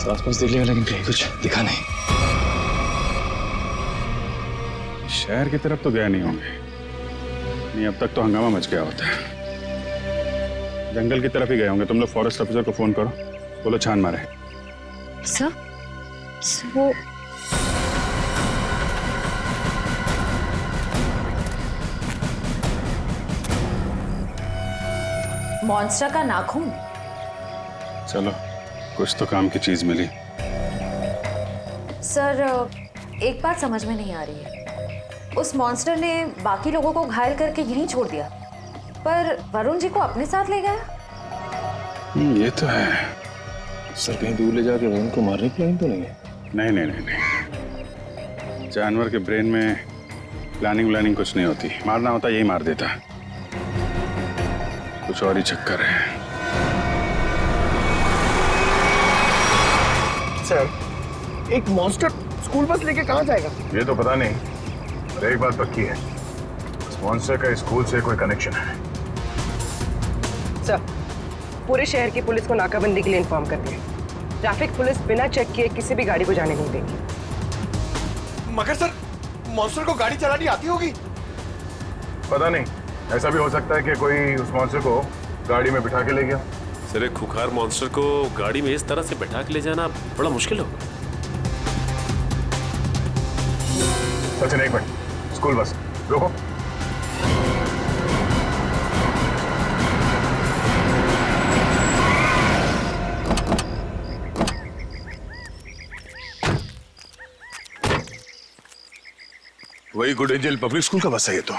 आसपास देख लिया लेकिन कहीं कुछ दिखा नहीं। शहर की तरफ तो गए नहीं होंगे। नहीं, अब तक तो हंगामा मच गया होता है। जंगल की तरफ ही गए होंगे। तुम लोग फॉरेस्ट ऑफिसर को फोन करो, बोलो छान मारे। सर वो मॉन्स्टर का नाखून। चलो, कुछ तो काम की चीज मिली। सर एक बात समझ में नहीं आ रही है, उस मॉन्स्टर ने बाकी लोगों को घायल करके यहीं छोड़ दिया, पर वरुण जी को अपने साथ ले गया। ये तो है। सर कहीं दूर ले जाके वरुण को मारने की प्लानिंग तो नहीं है? नहीं नहीं नहीं नहीं, जानवर के ब्रेन में प्लानिंग कुछ नहीं होती। मारना होता यही मार देता। कुछ और ही चक्कर है। सर एक मॉन्स्टर स्कूल बस लेके कहाँ जाएगा? ये तो पता नहीं, पर एक बात पक्की है, इस मॉन्स्टर का स्कूल से कोई कनेक्शन है। सर पूरे शहर की पुलिस को नाकाबंदी के लिए इन्फॉर्म कर दिया। ट्रैफिक पुलिस बिना चेक किए किसी भी गाड़ी को जाने नहीं देगी। मगर सर मॉन्स्टर को गाड़ी चलानी आती होगी? पता नहीं, ऐसा भी हो सकता है कि कोई उस मॉन्स्टर को गाड़ी में बिठा के ले गया। सर एक खुखार मॉन्स्टर को गाड़ी में इस तरह से बैठा के ले जाना बड़ा मुश्किल होगा। सचिन एक मिनट, स्कूल बस रोको। वही गुड एंजल पब्लिक स्कूल का बस है ये तो।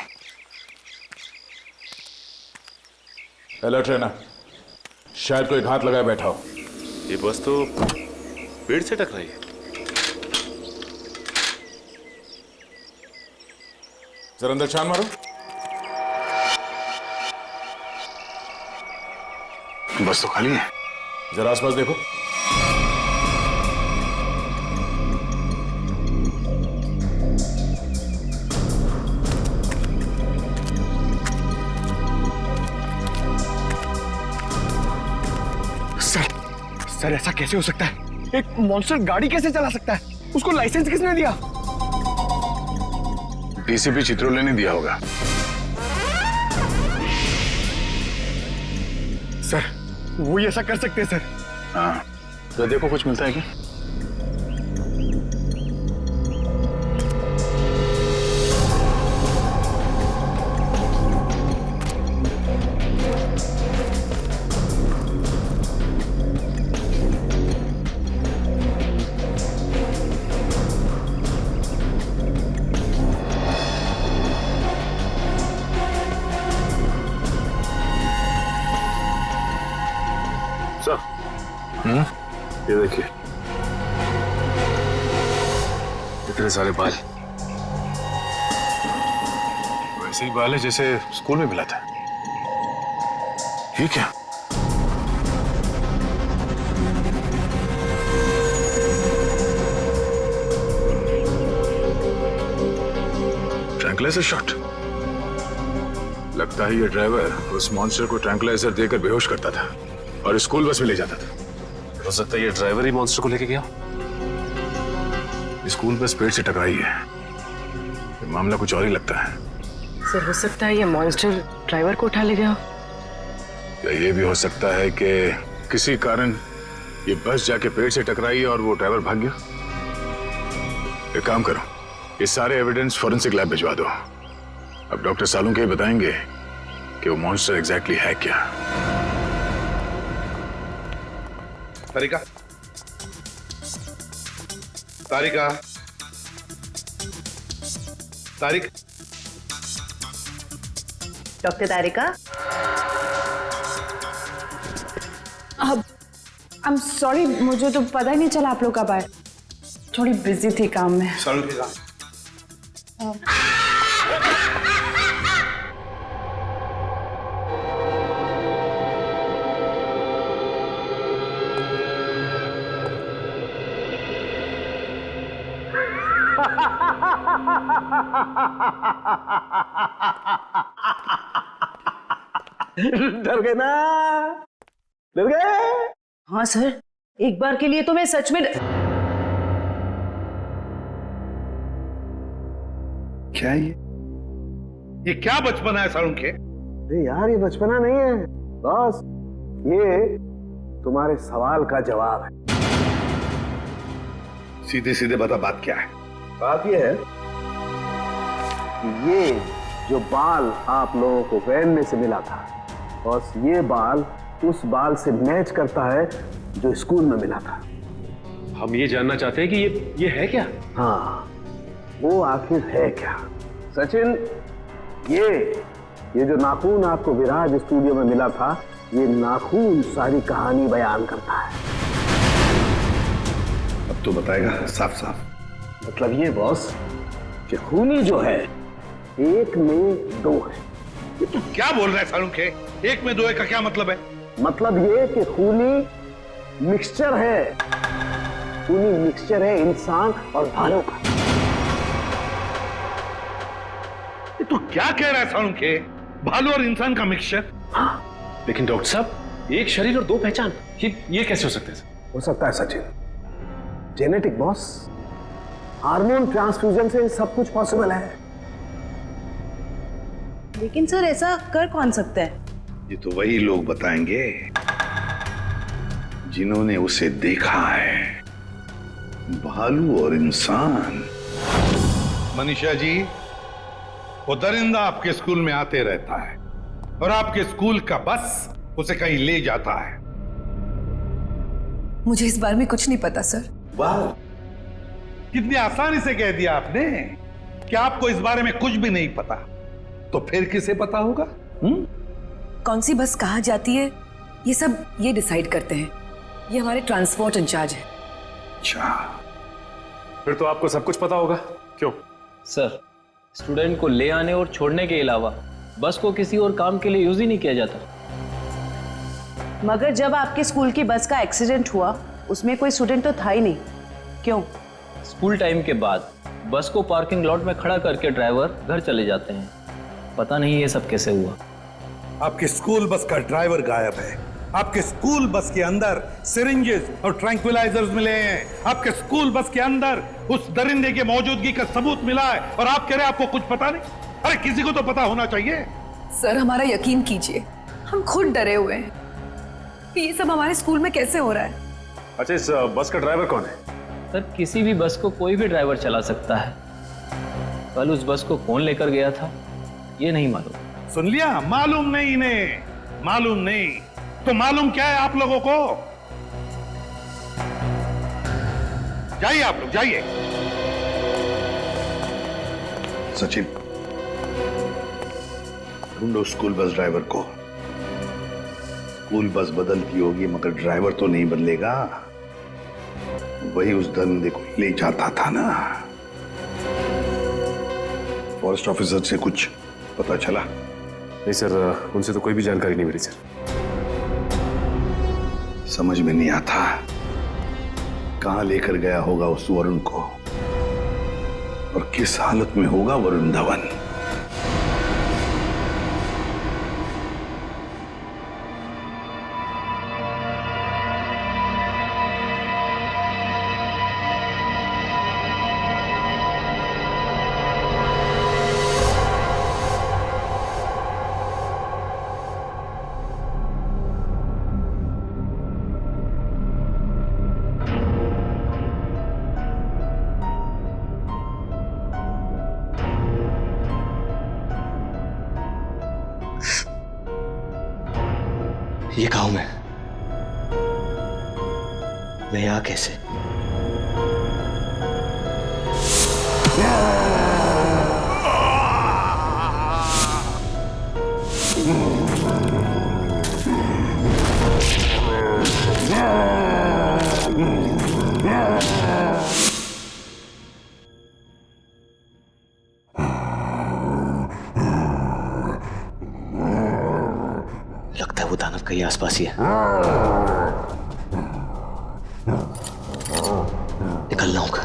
अलर्ट रहना, शायद कोई घात लगाए बैठा हो। ये बस तो पेड़ से टकराई है। जरा अंदर छान मारो। बस तो खाली है। जरा आसपास देखो। सर ऐसा कैसे हो सकता है? एक मॉन्स्टर गाड़ी कैसे चला सकता है? उसको लाइसेंस किसने दिया? डीसीपी चित्रोले ने दिया होगा। सर वो ही ऐसा कर सकते हैं सर। हाँ, तो देखो कुछ मिलता है क्या? ये देखिए, इतने सारे बाल, वैसे ही बाल है जैसे स्कूल में मिला था। ये क्या? Tranquilizer shot. लगता है ये ड्राइवर उस मॉन्स्टर को ट्रैंकुलाइजर देकर बेहोश करता था और स्कूल बस में ले जाता था। हो सकता है ये ड्राइवर ही मॉन्स्टर को लेके गया। स्कूल बस पेड़ से टकराई है। ये मामला कुछ और ही लगता है। सर हो सकता है ये मॉन्स्टर ड्राइवर को उठा ले गया। या ये भी हो सकता है कि किसी कारण ये बस जाके पेड़ से टकराई और वो ड्राइवर भाग गया। एक काम करो, ये सारे एविडेंस फॉरेंसिक लैब भिजवा दो। अब डॉक्टर सालुंके ही बताएंगे कि वो मॉन्स्टर एग्जैक्टली है क्या। तारिका, तारिका, तारिक, डॉक्टर तारिका। अब आई एम सॉरी, मुझे तो पता ही नहीं चला आप लोग कब आए। थोड़ी बिजी थी काम में। डर गए ना? डर गए? हाँ सर, एक बार के लिए तो मैं सच में क्या ये क्या बचपना है सारुण के? अरे यार ये बचपना नहीं है बॉस, ये तुम्हारे सवाल का जवाब है। सीधे सीधे बता बात क्या है? बात ये है कि ये जो बाल आप लोगों को वैन में से मिला था, बॉस ये बाल उस बाल से मैच करता है जो स्कूल में मिला था। हम ये जानना चाहते हैं कि ये है क्या? हाँ, वो आखिर है क्या? सचिन, ये जो नाखून आपको विराज स्टूडियो में मिला था, ये नाखून सारी कहानी बयान करता है। अब तो बताएगा साफ साफ। मतलब ये बॉस कि खूनी जो है एक में दो है। ये तू क्या बोल रहा है सारुण के? एक में दो है का क्या मतलब है? मतलब ये कि खूनी मिक्सचर है, खूनी मिक्सचर है इंसान और भालू का। ये तू क्या कह रहा है सारुण के? भालू और इंसान का मिक्सचर? हाँ, लेकिन डॉक्टर साहब, एक शरीर और दो पहचान, ये कैसे हो सकता है? हो सकता है Sachin, genetic boss, hormone transfusion से सब कुछ पॉसिबल है। लेकिन सर ऐसा कर कौन सकता है? ये तो वही लोग बताएंगे जिन्होंने उसे देखा है, भालू और इंसान। मनीषा जी, वो दरिंदा आपके स्कूल में आते रहता है और आपके स्कूल का बस उसे कहीं ले जाता है। मुझे इस बारे में कुछ नहीं पता सर। वाह, कितनी आसानी से कह दिया आपने कि आपको इस बारे में कुछ भी नहीं पता। तो फिर किसे पता होगा? कौन सी बस कहाँ जाती है ये सब ये डिसाइड करते हैं, ये हमारे ट्रांसपोर्ट इंचार्ज है। अच्छा, फिर तो आपको सब कुछ पता होगा। क्यों? सर, स्टूडेंट को ले आने और छोड़ने के अलावा बस को किसी और काम के लिए यूज ही नहीं किया जाता। मगर जब आपके स्कूल की बस का एक्सीडेंट हुआ उसमें कोई स्टूडेंट तो था ही नहीं, क्यों? स्कूल टाइम के बाद बस को पार्किंग लॉट में खड़ा करके ड्राइवर घर चले जाते हैं। पता नहीं ये सब कैसे हुआ। आपके स्कूल बस का ड्राइवर गायब है। आपके स्कूल बस के अंदर सिरिंजेस और ट्रैंक्विलाइजर्स मिले हैं। आपके स्कूल बस के अंदर उस दरिंदे की मौजूदगी का सबूत मिला है और आप कह रहे हैं आपको कुछ पता नहीं? अरे किसी को तो पता होना चाहिए। सर हमारा यकीन कीजिए, हम खुद डरे हुए हैं कि ये सब हमारे स्कूल में कैसे हो रहा है। अच्छा, इस बस का ड्राइवर कौन है? सर, किसी भी बस को कोई भी ड्राइवर चला सकता है। कल उस बस को कौन लेकर गया था ये नहीं मालूम। सुन लिया? मालूम नहीं इन्हें, मालूम नहीं। तो मालूम क्या है आप लोगों को? जाइए आप लोग, जाइए। सचिन, ढूंढो स्कूल बस ड्राइवर को। स्कूल बस बदलती होगी मगर ड्राइवर तो नहीं बदलेगा। वही उस दरिंदे को ले जाता था ना। फॉरेस्ट ऑफिसर से कुछ पता चला? नहीं सर, उनसे तो कोई भी जानकारी नहीं मिली सर। समझ में नहीं आता कहां लेकर गया होगा उस वरुण को और किस हालत में होगा वरुण धवन। ये गांव में मैं यहाँ कैसे? लगता है वो दानव कहीं आसपास ही है। निकलना होगा।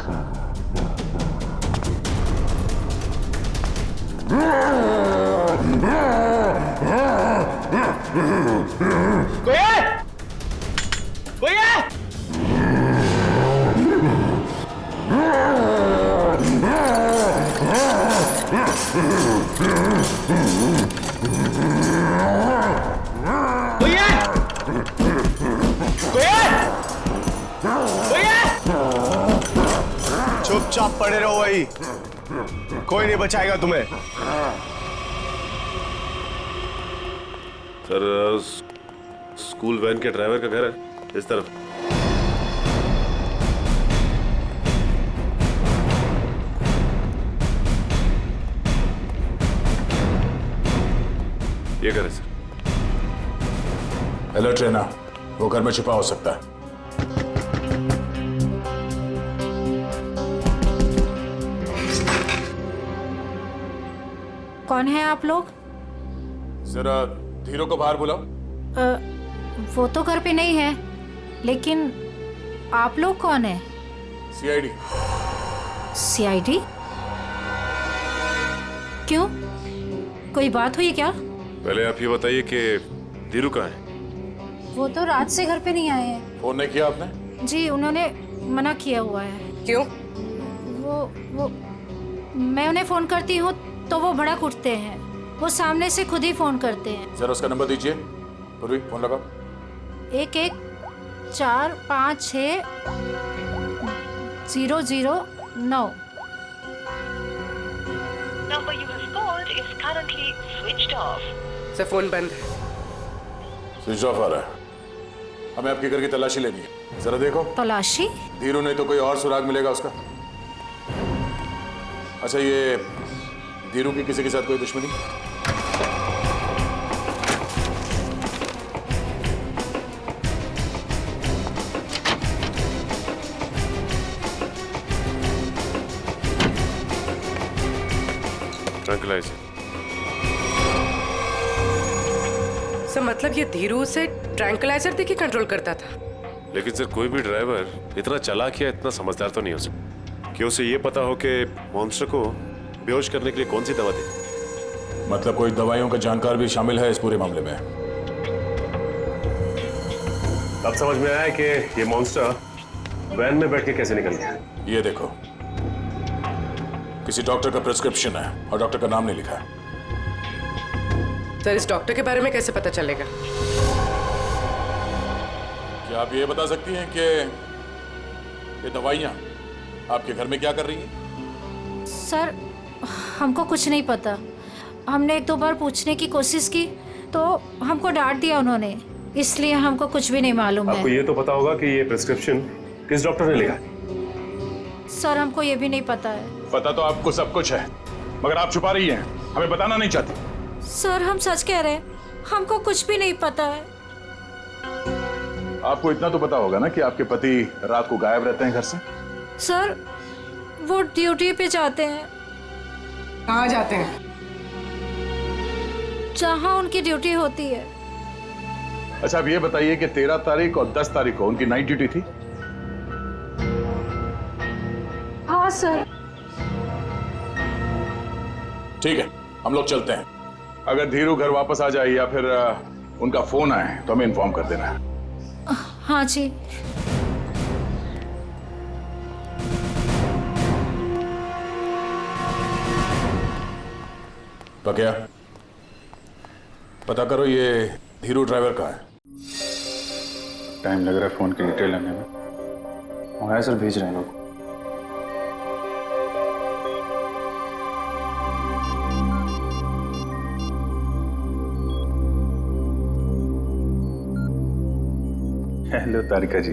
कोई है? चुपचाप पड़े रहो वही, कोई नहीं बचाएगा तुम्हें। सर स्कूल वैन के ड्राइवर का घर है इस तरफ। ये घर है सर। अलर्ट रहना, वो घर में छिपा हो सकता है। कौन है आप लोग? जरा धीरू को बाहर बुलाओ। वो तो घर पे नहीं है, लेकिन आप लोग कौन है? सीआईडी। सीआईडी? क्यों, कोई बात हुई क्या? पहले आप ये बताइए कि धीरू कहाँ है? वो तो रात से घर पे नहीं आए हैं। फोन नहीं किया आपने? जी उन्होंने मना किया हुआ है। क्यों? वो मैं उन्हें फोन करती हूँ तो वो भड़क उठते हैं। वो सामने से खुद ही फोन करते हैं। जरा उसका नंबर दीजिए। पूर्वी फोन लगाओ। 11456009। Number you have called is currently switched off. Sir phone बंद है। स्विच ऑफ आ रहा है। हमें आपके घर की तलाशी लेनी है, जरा देखो। तलाशी? धीरू नहीं तो कोई और सुराग मिलेगा उसका। अच्छा, ये धीरू की किसी के साथ कोई दुश्मनी? ट्रैंक्विलाइजर। सर मतलब ये धीरू से ट्रैंक्विलाइजर देके कंट्रोल करता था? लेकिन सर कोई भी ड्राइवर इतना चालाक या इतना समझदार तो नहीं हो सकता कि उसे ये पता हो कि मॉन्स्टर को बेहोश करने के लिए कौन सी दवा दे। मतलब कोई दवाइयों का जानकार भी शामिल है इस पूरे मामले में? अब समझ में आया कि ये मॉन्स्टर वैन में बैठ के कैसे निकल गया। ये देखो, किसी डॉक्टर का प्रिस्क्रिप्शन है और डॉक्टर का नाम नहीं लिखा है। सर इस डॉक्टर के बारे में कैसे पता चलेगा? क्या आप ये बता सकती हैं कि ये दवाइयाँ आपके घर में क्या कर रही हैं? सर हमको कुछ नहीं पता। हमने एक दो बार पूछने की कोशिश की तो हमको डांट दिया उन्होंने, इसलिए हमको कुछ भी नहीं मालूम है। आपको ये तो पता होगा कि ये प्रिस्क्रिप्शन किस डॉक्टर ने लिखा? सर हमको ये भी नहीं पता है। पता तो आपको सब कुछ है, मगर आप छुपा रही हैं, हमें बताना नहीं चाहती। सर हम सच कह रहे हैं, हमको कुछ भी नहीं पता है। आपको इतना तो पता होगा ना कि आपके पति रात को गायब रहते हैं घर से? सर वो ड्यूटी पे जाते हैं। कहाँ जाते हैं? जहाँ उनकी ड्यूटी होती है। अच्छा, अब ये बताइए कि 13 तारीख और 10 तारीख को उनकी नाइट ड्यूटी थी? हाँ सर। ठीक है, हम लोग चलते हैं। अगर धीरू घर वापस आ जाए या फिर उनका फोन आए तो हमें इन्फॉर्म कर देना है। हाँ जी। क्या पता करो ये धीरू ड्राइवर का है। टाइम लग रहा है फोन की डिटेल लेने में। हाँ सर, भेज रहे हैं लोग। हेलो तारिका जी।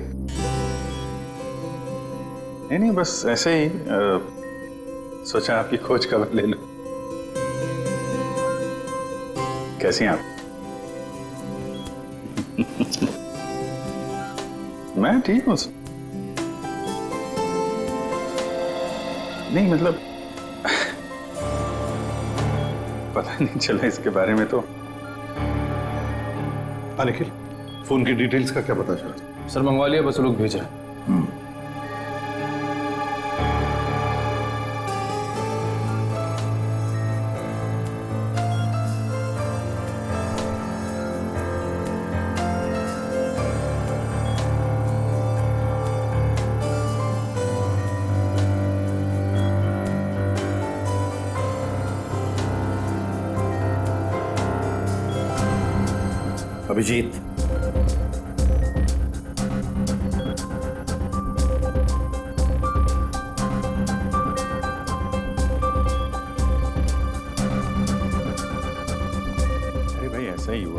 नहीं बस ऐसे ही सोचा आपकी खोज खबर ले लो। कैसी हैं आप? मैं ठीक हूँ। नहीं मतलब पता नहीं चला इसके बारे में तो। निखिल, फोन की डिटेल्स का क्या पता चला? सर मंगवा लिया, बस लोग भेज रहे हैं। अभिजीत,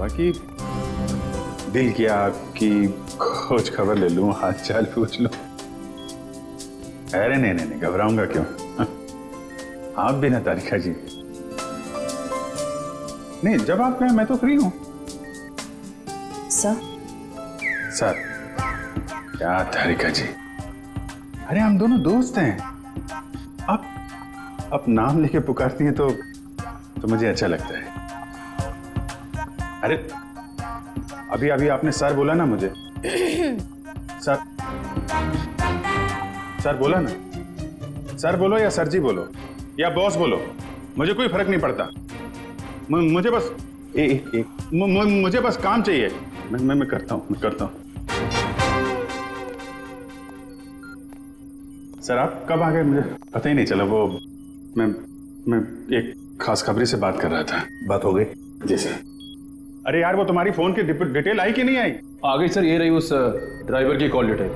बाकी दिल किया कि खोज खबर ले लूं, हाल चाल पूछ लूं। अरे नहीं, घबराऊंगा क्यों? आप भी ना तारिका जी। नहीं, जब आप कहें मैं तो फ्री हूं। सर क्या तारिका जी, अरे हम दोनों दोस्त हैं। आप नाम लेके पुकारती हैं तो मुझे अच्छा लगता है। अरे अभी आपने सर बोला ना मुझे। सर बोला ना। सर बोलो या सर जी बोलो या बॉस बोलो, मुझे कोई फर्क नहीं पड़ता। मुझे बस मुझे बस काम चाहिए। मैं करता हूँ। सर आप कब आ गए मुझे पता ही नहीं चला। वो मैं एक खास खबरी से बात कर रहा था। बात हो गई? जी सर। अरे यार, वो तुम्हारी फोन की डिटेल आई कि नहीं आई? आ गई सर, ये रही उस ड्राइवर की call detail.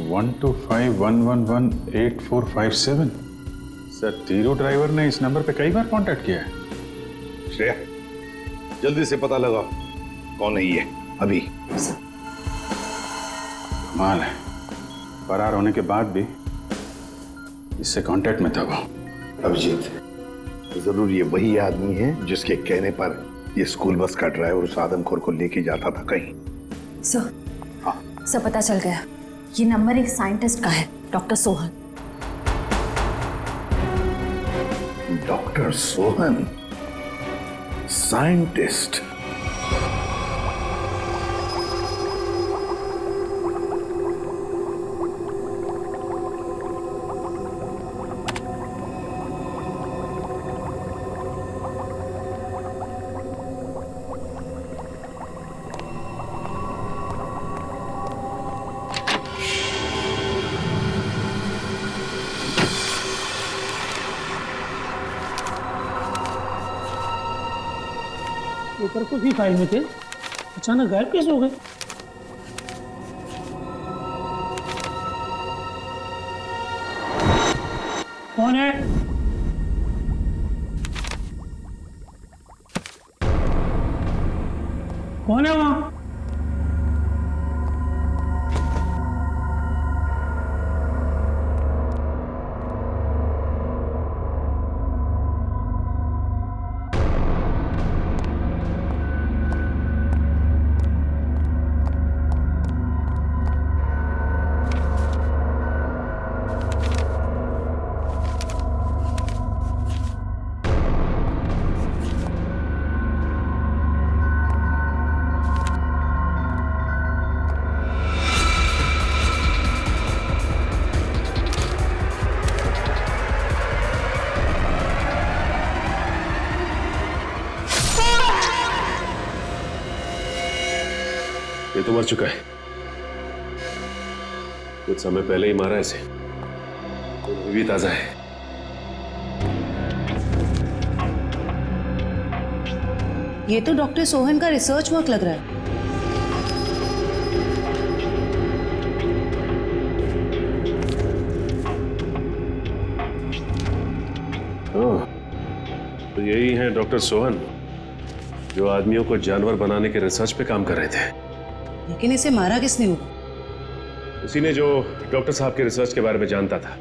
One 125111845 sir, Dhiru driver ने इस नंबर पे कई बार कांटेक्ट किया है। श्रेया, जल्दी से पता लगाओ कौन है ये अभी। कमाल है, फरार होने के बाद भी इससे कांटेक्ट में था वो। अभिजीत, जरूर ये वही आदमी है जिसके कहने पर ये स्कूल बस का ड्राइवर उस आदमखोर को लेके जाता था कहीं। सर पता चल गया, ये नंबर एक साइंटिस्ट का है, doctor Sohan. Doctor Sohan, scientist. Paper को भी फाइल में थे, अचानक गायब कैसे हो गए? कौन है? कौन है वहां? ये तो मर चुका है, कुछ समय पहले ही मारा इसे, तो अभी भी ताजा है। ये तो डॉक्टर सोहन का रिसर्च वर्क लग रहा है। ओह, तो यही है डॉक्टर सोहन जो आदमियों को जानवर बनाने के रिसर्च पे काम कर रहे थे। लेकिन इसे मारा किसने होगा? उसी ने जो डॉक्टर साहब के रिसर्च के बारे में जानता था।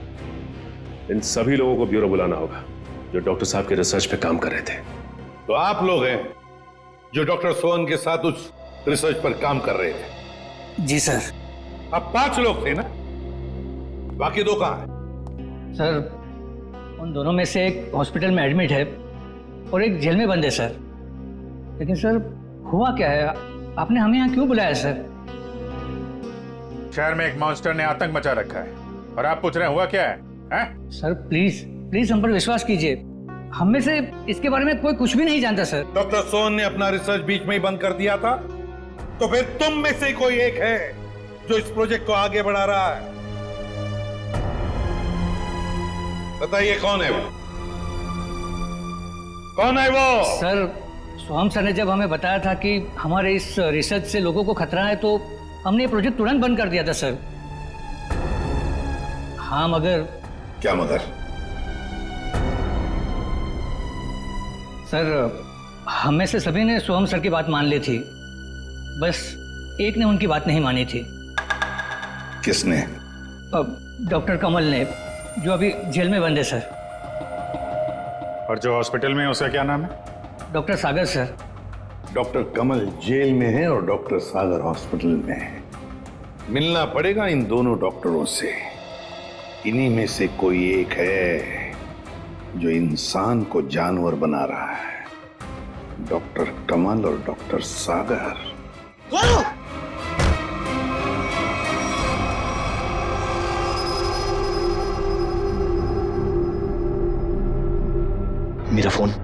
इन सभी लोगों को ब्यूरो बुलाना होगा जो डॉक्टर साहब के रिसर्च पे काम कर रहे थे। तो आप लोग हैं जो डॉक्टर सोहन के साथ उस रिसर्च पर काम कर रहे थे? जी सर। अब 5 लोग थे ना, बाकी 2 कहां हैं? सर, उन दोनों में से एक हॉस्पिटल में एडमिट है और एक जेल में बंद है सर। लेकिन सर, हुआ क्या है? आपने हमें यहाँ क्यों बुलाया सर? शहर में एक मॉन्स्टर ने आतंक मचा रखा है और आप पूछ रहे हैं हुआ क्या है? हैं? सर प्लीज हम पर विश्वास कीजिए, हम में से इसके बारे में कोई कुछ भी नहीं जानता सर। डॉक्टर सोहन ने अपना रिसर्च बीच में ही बंद कर दिया था, तो फिर तुम में से कोई एक है जो इस प्रोजेक्ट को आगे बढ़ा रहा है। बताइए कौन है वो? कौन है वो? सर, सोहम सर ने जब हमें बताया था कि हमारे इस रिसर्च से लोगों को खतरा है, तो हमने ये प्रोजेक्ट तुरंत बंद कर दिया था सर। हाँ, मगर क्या मगर? सर हम में से सभी ने सोहम सर की बात मान ली थी, बस एक ने उनकी बात नहीं मानी थी। किसने? डॉक्टर कमल ने, जो अभी जेल में बंद है सर। और जो हॉस्पिटल में है उसका क्या नाम है? डॉक्टर सागर सर। डॉक्टर कमल जेल में है और डॉक्टर सागर हॉस्पिटल में है। मिलना पड़ेगा इन दोनों डॉक्टरों से। इन्हीं में से कोई एक है जो इंसान को जानवर बना रहा है, डॉक्टर कमल और डॉक्टर सागर। मेरा फोन।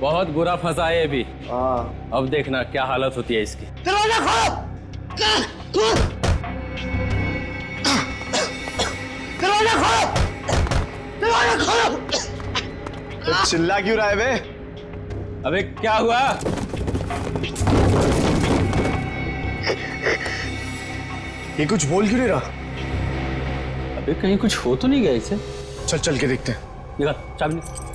बहुत बुरा फंसा है अभी। अब देखना क्या हालत होती है इसकी। दरवाजा खोलो! दरवाजा खोलो! दरवाजा खोलो! तो चिल्ला क्यों रहा है बे? अबे क्या हुआ? ये कुछ बोल क्यों नहीं रहा? अबे कहीं कुछ हो तो नहीं गया इसे? चल चल के देखते हैं। निकाल चाबी।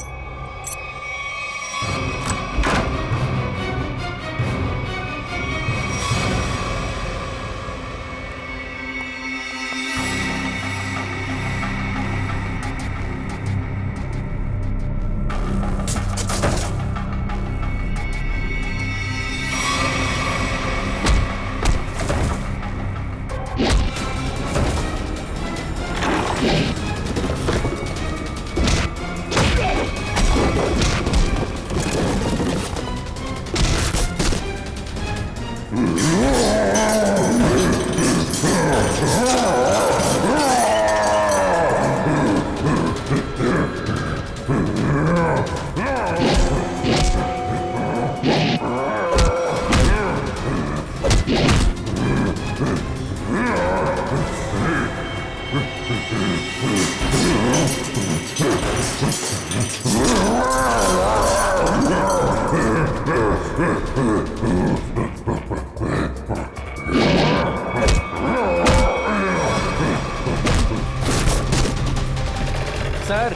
सर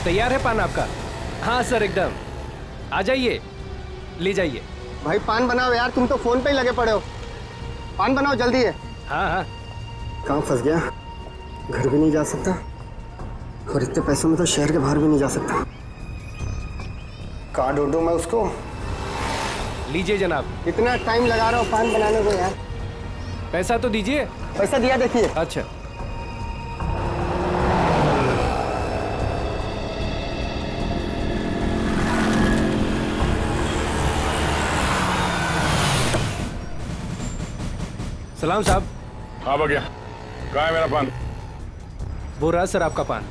तैयार है पान आपका? हाँ सर एकदम। आ जाइए, ले जाइए। भाई पान बनाओ यार, तुम तो फोन पे ही लगे पड़े हो। पान बनाओ जल्दी है। हाँ हाँ। कहाँ फंस गया? घर भी नहीं जा सकता और इतने पैसों में तो शहर के बाहर भी नहीं जा सकता। कहाँ ढूंढूं मैं उसको? लीजिए जनाब। इतना टाइम लगा रहा हो पान बनाने को यार। पैसा तो दीजिए। पैसा दिया देखिए। अच्छा सलाम साहब। हाँ भैया, कहाँ है मेरा पान? वो रहा सर आपका पान।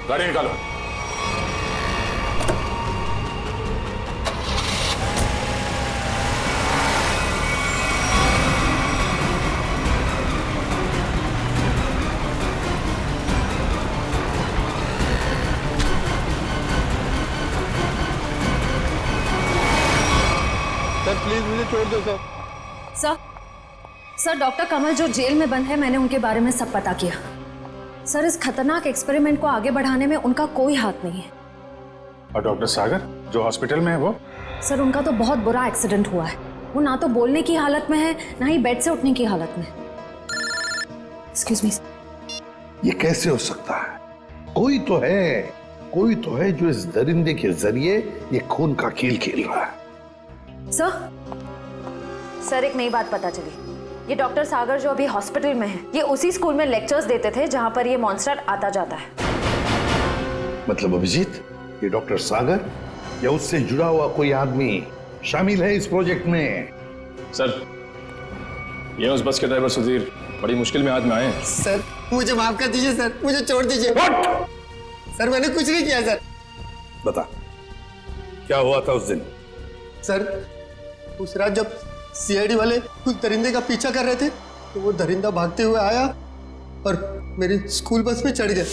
गाड़ी निकालो। सर प्लीज मुझे छोड़ दो सर। सर डॉक्टर कमल जो जेल में बंद है, मैंने उनके बारे में सब पता किया। सर इस खतरनाक एक्सपेरिमेंट को आगे बढ़ाने में उनका कोई हाथ नहीं है। और डॉक्टर सागर जो हॉस्पिटल में है वो? सर उनका तो बहुत बुरा एक्सीडेंट हुआ है। वो ना तो बोलने की हालत में है, ना ही बेड से उठने की हालत में। Excuse me. ये कैसे हो सकता है? कोई तो है जो इस दरिंदे के जरिए ये खून का खेल खेल रहा है। सर एक नई बात पता चली। ये डॉक्टर सागर जो अभी हॉस्पिटल में है, ये उसी स्कूल में लेक्चर्स देते थे जहां पर ये मॉन्स्टर आता जाता है। मतलब अभिजीत, ये डॉक्टर सागर या उससे जुड़ा हुआ कोई आदमी शामिल है इस प्रोजेक्ट में? सर ये उस बस के ड्राइवर सुधीर बड़ी मुश्किल में हाथ में आए हैं। सर मुझे माफ कर दीजिए सर, मुझे छोड़ दीजिए। सर मैंने कुछ नहीं किया सर। बता क्या हुआ था उस दिन? सर उस रात जब सीआईडी वाले कुछ दरिंदे का पीछा कर रहे थे तो वो दरिंदा भागते हुए आया और मेरी स्कूल बस में चढ़ गया।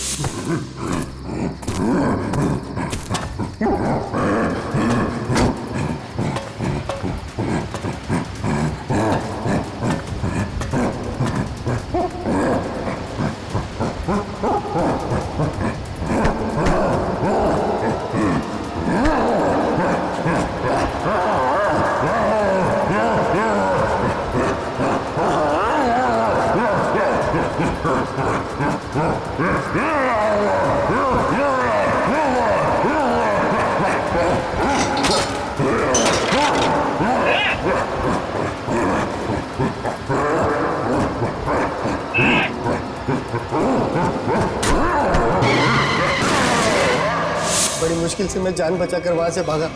बड़ी मुश्किल से मैं जान बचाकर वहां से भागा।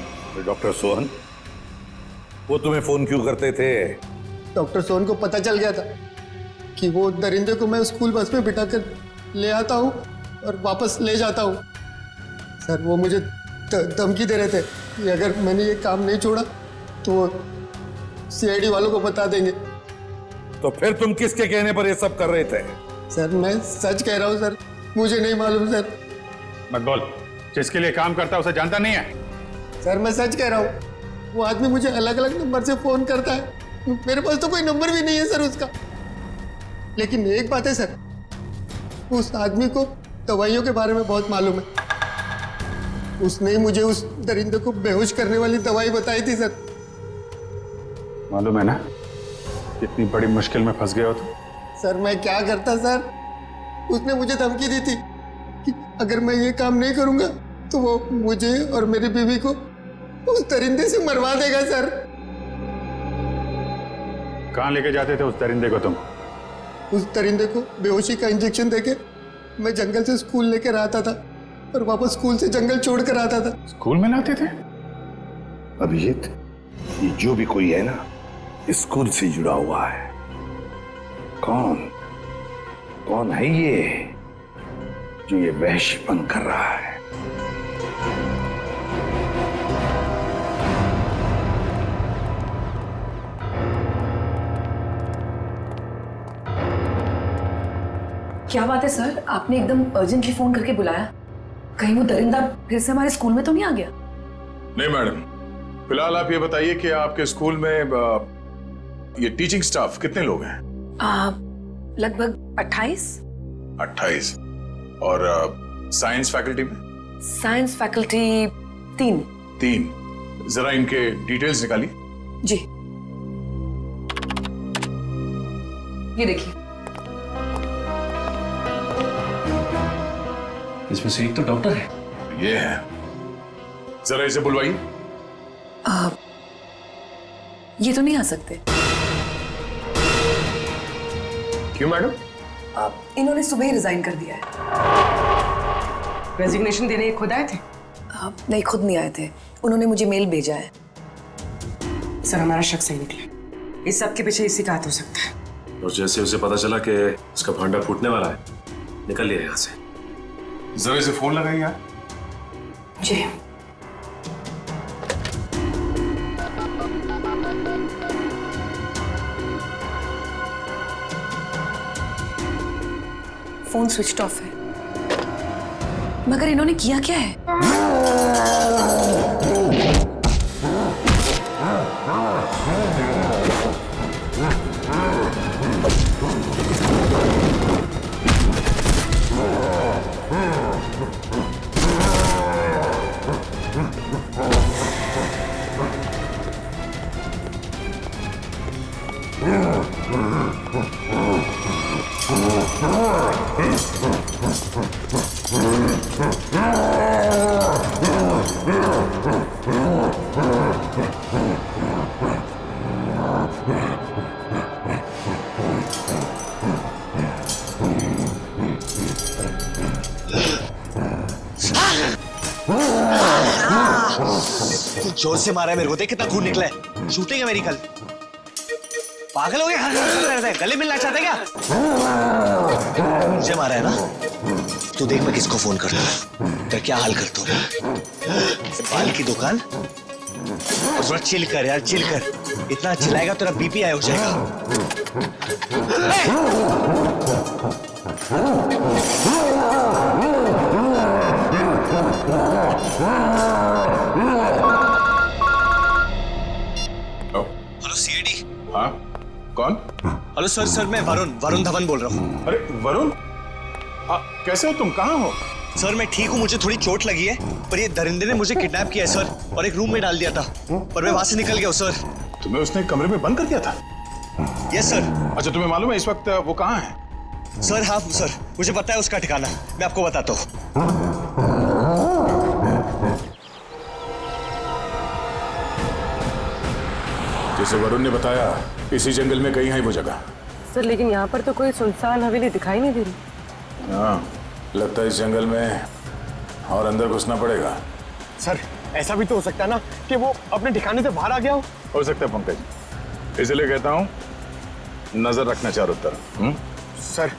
डॉक्टर सोहन, वो तुम्हें फोन क्यों करते थे? डॉक्टर सोहन को पता चल गया था कि वो दरिंदे को मैं स्कूल बस में बिठाकर ले आता हूँ और वापस ले जाता हूँ। सर वो मुझे धमकी दे रहे थे कि अगर मैंने ये काम नहीं छोड़ा तो वो सीआईडी वालों को बता देंगे। तो फिर तुम किसके कहने पर ये सब कर रहे थे? सर मैं सच कह रहा हूँ सर, मुझे नहीं मालूम सर। मत बोल, जिसके लिए काम करता है उसे जानता नहीं है। सर मैं सच कह रहा हूँ, वो आदमी मुझे अलग अलग नंबर से फोन करता है, मेरे पास तो कोई नंबर भी नहीं है सर उसका। लेकिन एक बात है सर, उस आदमी को दवाइयों के बारे में बहुत मालूम है। उसने ही मुझे उस दरिंदे को बेहोश करने वाली दवाई बताई थी सर। मालूम है ना कितनी बड़ी मुश्किल में फंस गए हो तुम। सर मैं क्या करता सर, उसने मुझे धमकी दी थी कि अगर मैं ये काम नहीं करूंगा तो वो मुझे और मेरी बीवी को उस दरिंदे से मरवा देगा सर। कहाँ लेके जाते थे उस दरिंदे को तुम? उस दरिंदे को बेहोशी का इंजेक्शन देके मैं जंगल से स्कूल लेकर आता था और वापस स्कूल से जंगल छोड़ कर आता था। स्कूल में लाते थे? अभिजीत, ये जो भी कोई है ना, स्कूल से जुड़ा हुआ है। कौन है ये जो ये वहशीपन कर रहा है? क्या बात है सर, आपने एकदम अर्जेंटली फोन करके बुलाया? कहीं वो दरिंदा फिर से हमारे स्कूल में तो नहीं आ गया? नहीं मैडम, फिलहाल आप ये बताइए कि आपके स्कूल में ये टीचिंग स्टाफ कितने लोग हैं? लगभग 28। 28। और साइंस फैकल्टी में? Science faculty 3। 3। जरा इनके डिटेल्स निकालिए। जी ये देखिए, इसमें से एक तो डॉक्टर है। ये है, जरा इसे बुलवाइए। ये तो नहीं आ सकते। क्यों मैडम? इन्होंने सुबह ही रिजाइन कर दिया है। रेजिग्नेशन देने खुद आए थे? नहीं, खुद नहीं आए थे, उन्होंने मुझे मेल भेजा है। सर हमारा शक सही निकला, इस सब के पीछे इसी का हाथ हो सकता है। और जैसे उसे पता चला कि उसका भांडा फूटने वाला है, निकल लिया यहाँ से। जरा इसे फोन लगाइए यार। जी फोन स्विच ऑफ है। मगर इन्होंने किया क्या है? जोर से मारा है मेरे को, देख कितना खून निकला है। शूटिंग है मेरी कल। पागल हो गया? गले मिलना चाहते क्या? मुझे मारा है ना, तू देख मैं किसको फोन करता हूँ, तेरा क्या हाल करता हूँ। बाल की दुकान और थोड़ा चिल कर यार, चिल कर। इतना चिल्लाएगा तेरा बीपी हाई हो जाएगा। Hello CID. हाँ, कौन? हेलो सर, सर मैं वरुण धवन बोल रहा हूँ। अरे वरुण, कैसे हो तुम? कहाँ हो? सर मैं ठीक हूँ, मुझे थोड़ी चोट लगी है, पर ये दरिंदे ने मुझे किडनैप किया है सर, और एक रूम में डाल दिया था, पर मैं वहां से निकल गया हूँ सर। तुम्हें उसने कमरे में बंद कर दिया था? Yes sir. अच्छा, तुम्हें मालूम है इस वक्त वो कहाँ है? सर हाँ सर, मुझे पता है उसका ठिकाना, मैं आपको बताता हूँ। जैसे वरुण ने बताया, इसी जंगल में कहीं है वो जगह। सर लेकिन यहाँ पर तो कोई सुनसान हवेली दिखाई नहीं दे रही। हाँ, लगता है इस जंगल में और अंदर घुसना पड़ेगा। सर ऐसा भी तो हो सकता है ना कि वो अपने ठिकाने से बाहर आ गया हो सकता है पंकज, इसलिए कहता हूँ नजर रखना चारों तरफ। सर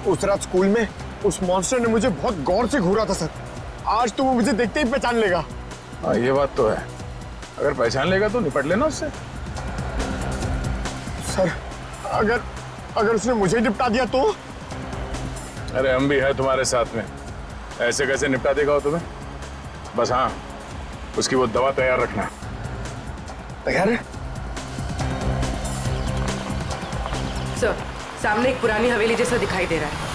उस रात स्कूल में उस मॉन्स्टर ने मुझे बहुत गौर से घूरा था सर, आज तो वो मुझे देखते ही पहचान लेगा। हाँ ये बात तो है, अगर पहचान लेगा तो निपट लेना उससे। सर अगर उसने मुझे निपटा दिया तो? अरे हम भी है तुम्हारे साथ में, ऐसे कैसे निपटा देगा वो तुम्हें? बस हाँ, उसकी वो दवा तैयार रखना। तैयार है सर, सामने एक पुरानी हवेली जैसा दिखाई दे रहा है।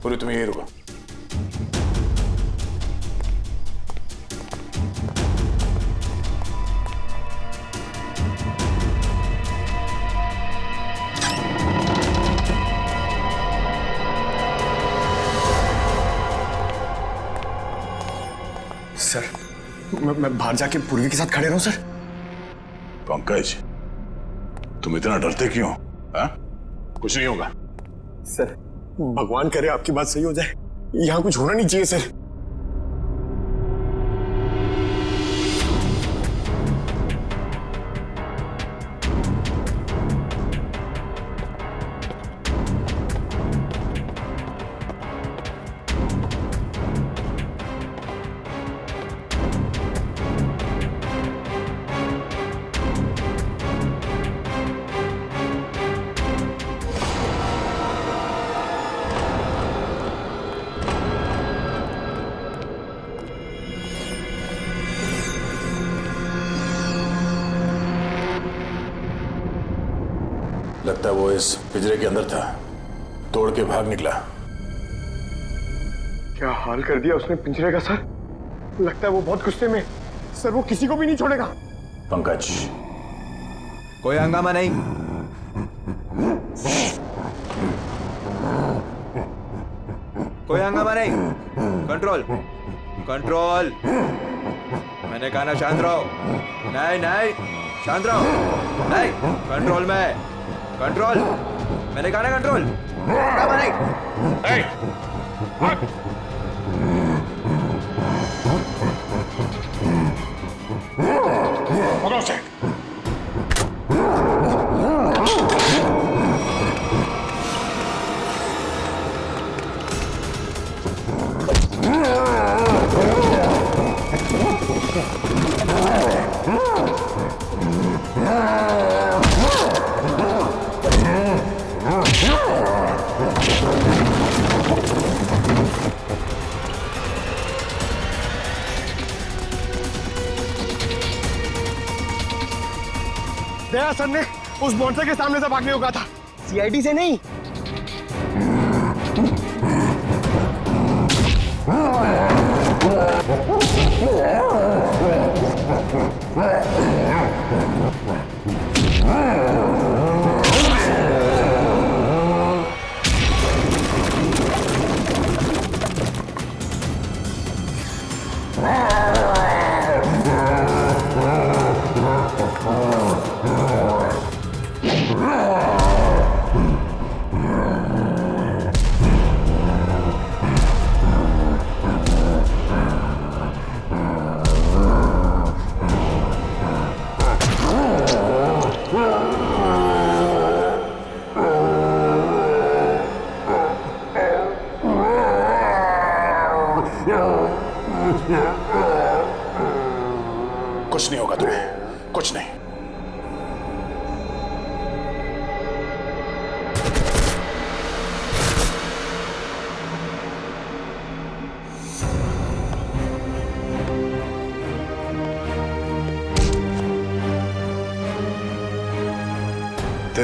पूरी तुम यही रुको। सर मैं बाहर जाके पूर्वी के साथ खड़े रहूं सर? पंकज, तुम इतना डरते क्यों? हाँ? कुछ नहीं होगा। सर भगवान करे आपकी बात सही हो जाए, यहाँ कुछ होना नहीं चाहिए सर। लगता है वो इस पिंजरे के अंदर था, तोड़ के भाग निकला। क्या हाल कर दिया उसने पिंजरे का सर, लगता है वो बहुत गुस्से में सर, वो किसी को भी नहीं छोड़ेगा। पंकज, कोई हंगामा नहीं, कोई हंगामा नहीं, कंट्रोल कंट्रोल। मैंने कहा ना शांत रहो। नहीं नहीं, शांत रहो। नहीं, कंट्रोल में, कंट्रोल। मैंने कहा ना कंट्रोल। हंगामा नहीं। पकड़ो उसे। दया सर ने उस मॉन्स्टर के सामने से भागने को कहा था, सीआईडी से नहीं।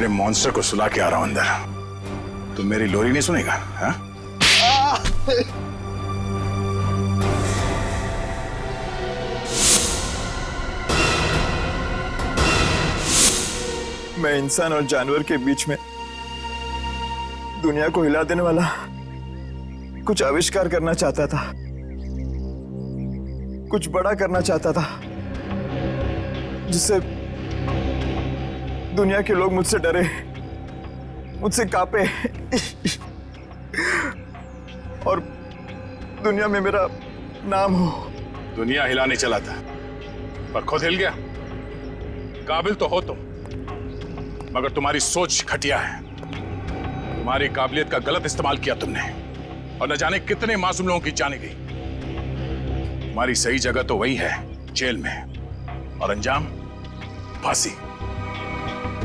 तेरे मॉन्स्टर को सुला के आ रहा हूं अंदर। तुम मेरी लोरी नहीं सुनेगा? हाँ? मैं इंसान और जानवर के बीच में दुनिया को हिला देने वाला कुछ आविष्कार करना चाहता था, कुछ बड़ा करना चाहता था, जिससे दुनिया के लोग मुझसे डरे, मुझसे कांपे और दुनिया में मेरा नाम हो। दुनिया हिलाने चला था पर खुद हिल गया। काबिल तो हो तुम, मगर तुम्हारी सोच घटिया है। तुम्हारी काबिलियत का गलत इस्तेमाल किया तुमने और न जाने कितने मासूम लोगों की जाने गई। तुम्हारी सही जगह तो वही है, जेल में, और अंजाम फांसी।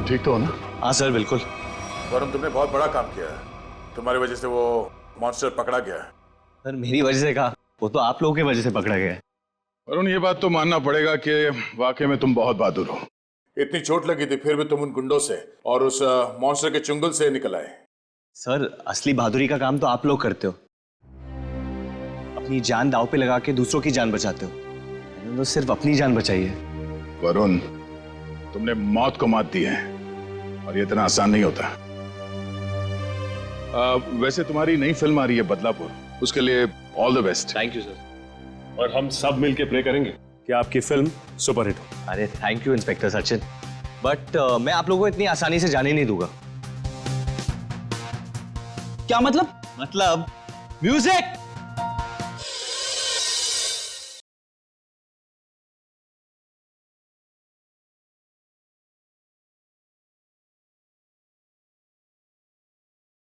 ठीक तो हो ना? हाँ सर, बिल्कुल। वरुण, तुमने बहुत बड़ा काम किया है। तुम्हारी वजह से वो मॉन्स्टर पकड़ा गया है। सर मेरी वजह से कहा, वो तो आप लोगों की वजह से पकड़ा गया है। वरुण, ये बात तो मानना पड़ेगा कि वाकई में तुम बहुत बहादुर हो। इतनी चोट लगी थी फिर भी तुम उन गुंडों से और उस मॉन्स्टर के चुंगल से निकल आए। सर असली बहादुरी का काम तो आप लोग करते हो, अपनी जान दांव पे लगा के दूसरों की जान बचाते हो। मैंने तो सिर्फ अपनी जान बचाई है। वरुण, तुमने मौत को मात दी है और ये इतना आसान नहीं होता। वैसे तुम्हारी नई फिल्म आ रही है बदलापुर, उसके लिए all the best. Thank you sir. और हम सब मिलके प्रे करेंगे कि आपकी फिल्म सुपरहिट हो। अरे thank you inspector Sachin, but मैं आप लोगों को इतनी आसानी से जाने नहीं दूंगा। क्या मतलब? मतलब म्यूजिक।